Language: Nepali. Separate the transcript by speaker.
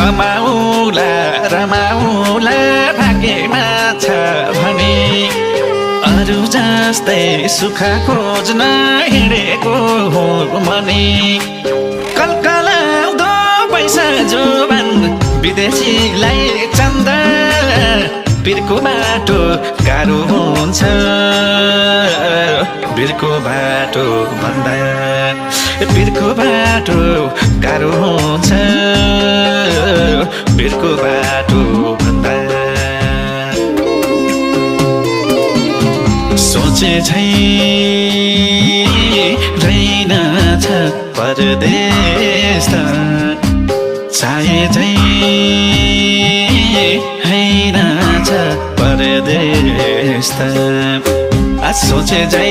Speaker 1: कमाउला रमाउला भाग्यमा छ भने अरू जस्तै सुख खोज्न हिँडेको हो भने कलकलाउँदो पैसा जोबान विदेशीलाई चन्दा बिर्को बाटो गाह्रो हुन्छ बिर्को बाटो भन्दा बिर्को बाटो गाह्रो हुन्छ बिर्को बाटो भन्दा सोचे झै रहेनछ परदेश त चाहे झै हैनछ परदेश त सोचे झै